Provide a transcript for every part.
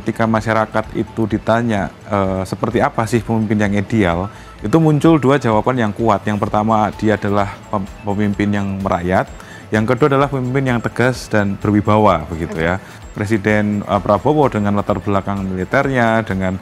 ketika masyarakat itu ditanya seperti apa sih pemimpin yang ideal, itu muncul dua jawaban yang kuat. Yang pertama, dia adalah pemimpin yang merakyat. Yang kedua adalah pemimpin yang tegas dan berwibawa, begitu ya. Presiden Prabowo dengan latar belakang militernya, dengan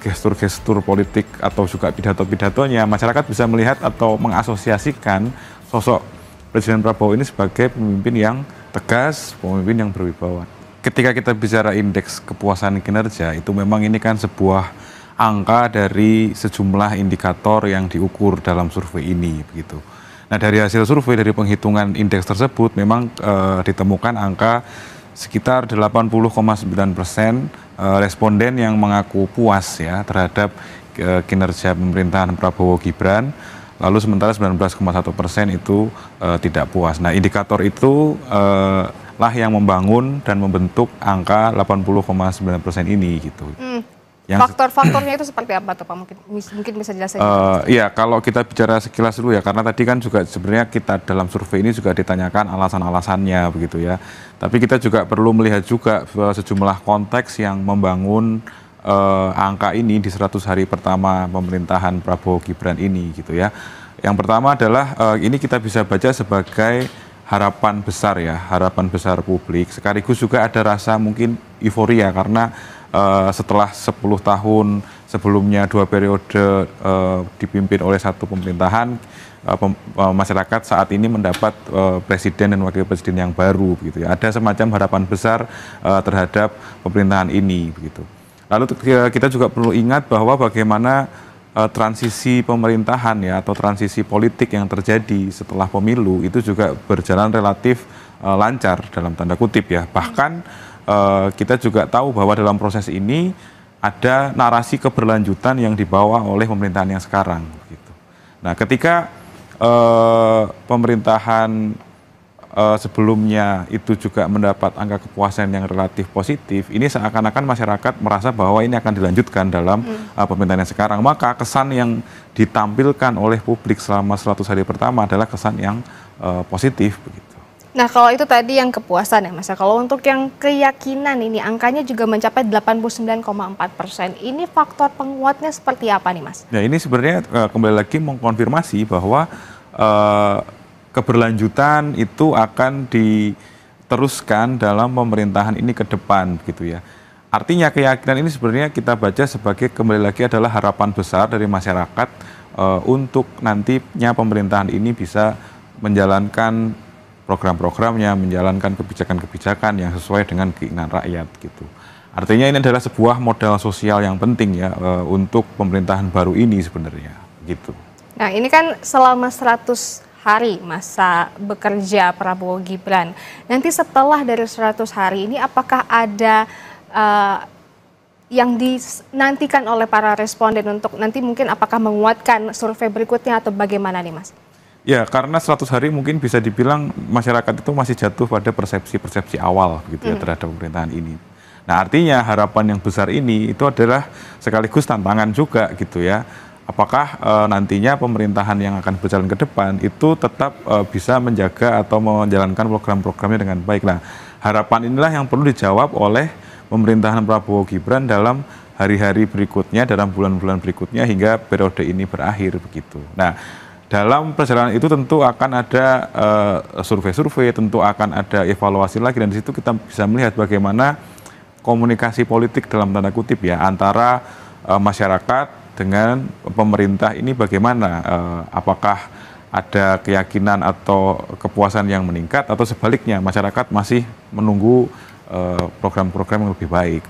gestur-gestur politik atau juga pidato-pidatonya, masyarakat bisa melihat atau mengasosiasikan sosok Presiden Prabowo ini sebagai pemimpin yang tegas, pemimpin yang berwibawa. Ketika kita bicara indeks kepuasan kinerja, itu memang ini kan sebuah angka dari sejumlah indikator yang diukur dalam survei ini, begitu. Nah, dari hasil survei, dari penghitungan indeks tersebut, memang ditemukan angka sekitar 80,9% responden yang mengaku puas ya terhadap kinerja pemerintahan Prabowo Gibran. Lalu sementara 19,1% itu tidak puas. Nah, indikator itu lah yang membangun dan membentuk angka 80,9% ini gitu. Faktor-faktornya itu seperti apa tuh Pak? Mungkin bisa jelaskan. Iya, kalau kita bicara sekilas dulu ya, karena tadi kan juga sebenarnya kita dalam survei ini juga ditanyakan alasan-alasannya begitu ya. Tapi kita juga perlu melihat juga sejumlah konteks yang membangun angka ini di 100 hari pertama pemerintahan Prabowo Gibran ini gitu ya. Yang pertama adalah ini kita bisa baca sebagai harapan besar ya, harapan besar publik. Sekaligus juga ada rasa mungkin euforia karena setelah 10 tahun sebelumnya 2 periode dipimpin oleh satu pemerintahan, masyarakat saat ini mendapat presiden dan wakil presiden yang baru begitu ya. Ada semacam harapan besar terhadap pemerintahan ini begitu. Lalu kita juga perlu ingat bahwa bagaimana transisi pemerintahan ya atau transisi politik yang terjadi setelah pemilu itu juga berjalan relatif lancar dalam tanda kutip ya. Bahkan kita juga tahu bahwa dalam proses ini ada narasi keberlanjutan yang dibawa oleh pemerintahan yang sekarang gitu. Nah, ketika pemerintahan sebelumnya itu juga mendapat angka kepuasan yang relatif positif, ini seakan-akan masyarakat merasa bahwa ini akan dilanjutkan dalam pemerintahan yang sekarang. Maka kesan yang ditampilkan oleh publik selama 100 hari pertama adalah kesan yang positif begitu. Nah, kalau itu tadi yang kepuasan ya Mas. Kalau untuk yang keyakinan ini angkanya juga mencapai 89,4%. Ini faktor penguatnya seperti apa nih Mas? Ya, ini sebenarnya kembali lagi mengkonfirmasi bahwa keberlanjutan itu akan diteruskan dalam pemerintahan ini ke depan gitu ya. Artinya keyakinan ini sebenarnya kita baca sebagai kembali lagi adalah harapan besar dari masyarakat untuk nantinya pemerintahan ini bisa menjalankan program-programnya, menjalankan kebijakan-kebijakan yang sesuai dengan keinginan rakyat gitu. Artinya ini adalah sebuah modal sosial yang penting ya untuk pemerintahan baru ini sebenarnya gitu. Nah, ini kan selama 100 hari masa bekerja Prabowo Gibran. Nanti setelah dari 100 hari ini apakah ada yang dinantikan oleh para responden untuk nanti mungkin apakah menguatkan survei berikutnya atau bagaimana nih Mas? Ya, karena 100 hari mungkin bisa dibilang masyarakat itu masih jatuh pada persepsi-persepsi awal gitu ya terhadap pemerintahan ini. Nah, artinya harapan yang besar ini itu adalah sekaligus tantangan juga gitu ya. Apakah nantinya pemerintahan yang akan berjalan ke depan itu tetap bisa menjaga atau menjalankan program-programnya dengan baik. Nah, harapan inilah yang perlu dijawab oleh pemerintahan Prabowo Gibran dalam hari-hari berikutnya, dalam bulan-bulan berikutnya hingga periode ini berakhir begitu. Nah, dalam perjalanan itu tentu akan ada survei-survei, tentu akan ada evaluasi lagi, dan di situ kita bisa melihat bagaimana komunikasi politik dalam tanda kutip ya antara masyarakat dengan pemerintah ini bagaimana, apakah ada keyakinan atau kepuasan yang meningkat atau sebaliknya masyarakat masih menunggu program-program yang lebih baik.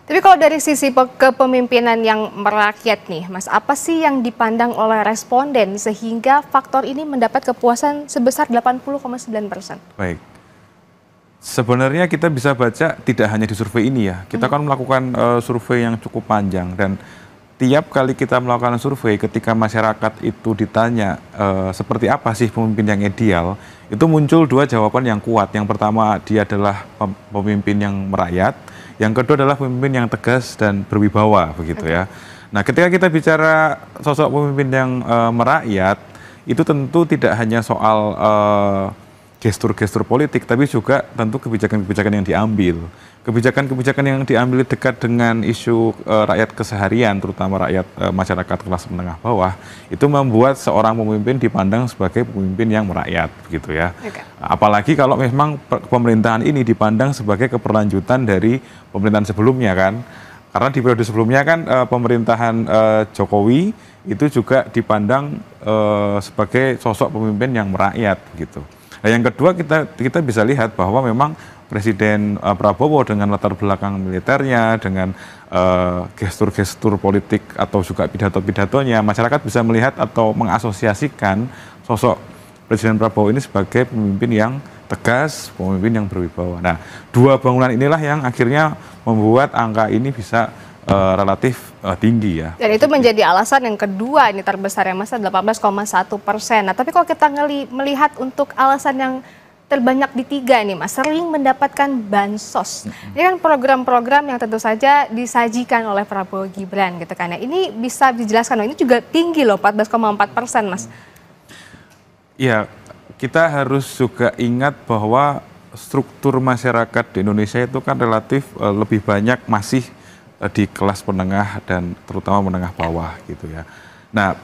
Tapi kalau dari sisi kepemimpinan yang merakyat nih, Mas, apa sih yang dipandang oleh responden sehingga faktor ini mendapat kepuasan sebesar 80,9%? Baik, sebenarnya kita bisa baca tidak hanya di survei ini ya, kita kan melakukan survei yang cukup panjang dan tiap kali kita melakukan survei ketika masyarakat itu ditanya seperti apa sih pemimpin yang ideal, itu muncul dua jawaban yang kuat. Yang pertama, dia adalah pemimpin yang merakyat. Yang kedua adalah pemimpin yang tegas dan berwibawa begitu ya. Nah, ketika kita bicara sosok pemimpin yang merakyat, itu tentu tidak hanya soal gestur-gestur politik, tapi juga tentu kebijakan-kebijakan yang diambil. Kebijakan-kebijakan yang diambil dekat dengan isu rakyat keseharian, terutama rakyat masyarakat kelas menengah bawah, itu membuat seorang pemimpin dipandang sebagai pemimpin yang merakyat, begitu ya. Okay. Apalagi kalau memang pemerintahan ini dipandang sebagai keberlanjutan dari pemerintahan sebelumnya kan. Karena di periode sebelumnya kan pemerintahan Jokowi itu juga dipandang sebagai sosok pemimpin yang merakyat, gitu. Nah, yang kedua kita bisa lihat bahwa memang Presiden Prabowo dengan latar belakang militernya, dengan gestur-gestur politik atau juga pidato-pidatonya, masyarakat bisa melihat atau mengasosiasikan sosok Presiden Prabowo ini sebagai pemimpin yang tegas, pemimpin yang berwibawa. Nah, dua bangunan inilah yang akhirnya membuat angka ini bisa relatif tinggi ya. Dan itu menjadi alasan yang kedua ini terbesar ya Mas, 18,1%. Nah, tapi kalau kita melihat untuk alasan yang terbanyak di tiga nih Mas, sering mendapatkan bansos. Ini kan program-program yang tentu saja disajikan oleh Prabowo Gibran gitu kan ya. Ini bisa dijelaskan, ini juga tinggi loh, 14,4% Mas. Ya, kita harus juga ingat bahwa struktur masyarakat di Indonesia itu kan relatif lebih banyak masih di kelas menengah dan terutama menengah bawah gitu ya. Nah,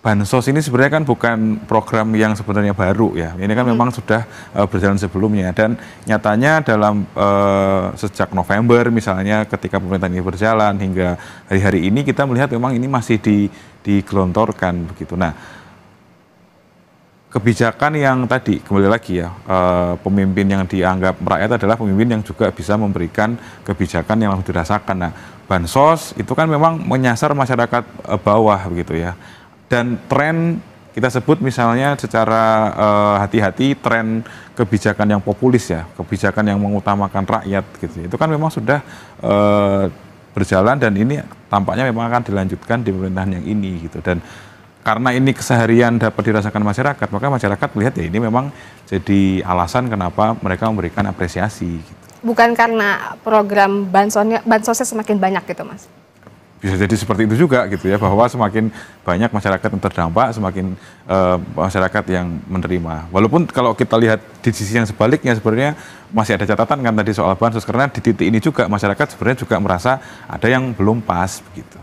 bansos ini sebenarnya kan bukan program yang sebenarnya baru ya. Ini kan memang sudah berjalan sebelumnya dan nyatanya dalam sejak November misalnya ketika pemerintahan ini berjalan hingga hari-hari ini kita melihat memang ini masih digelontorkan begitu. Nah, kebijakan yang tadi kembali lagi ya, pemimpin yang dianggap merakyat adalah pemimpin yang juga bisa memberikan kebijakan yang langsung dirasakan. Nah, bansos itu kan memang menyasar masyarakat bawah begitu ya. Dan tren kita sebut misalnya secara hati-hati tren kebijakan yang populis ya, kebijakan yang mengutamakan rakyat gitu. Itu kan memang sudah berjalan dan ini tampaknya memang akan dilanjutkan di pemerintahan yang ini gitu. Dan karena ini keseharian dapat dirasakan masyarakat, maka masyarakat melihat ya ini memang jadi alasan kenapa mereka memberikan apresiasi. Gitu. Bukan karena program bansosnya semakin banyak gitu Mas? Bisa jadi seperti itu juga gitu ya, bahwa semakin banyak masyarakat yang terdampak, semakin masyarakat yang menerima. Walaupun kalau kita lihat di sisi yang sebaliknya sebenarnya masih ada catatan kan tadi soal bansos, karena di titik ini juga masyarakat sebenarnya juga merasa ada yang belum pas begitu.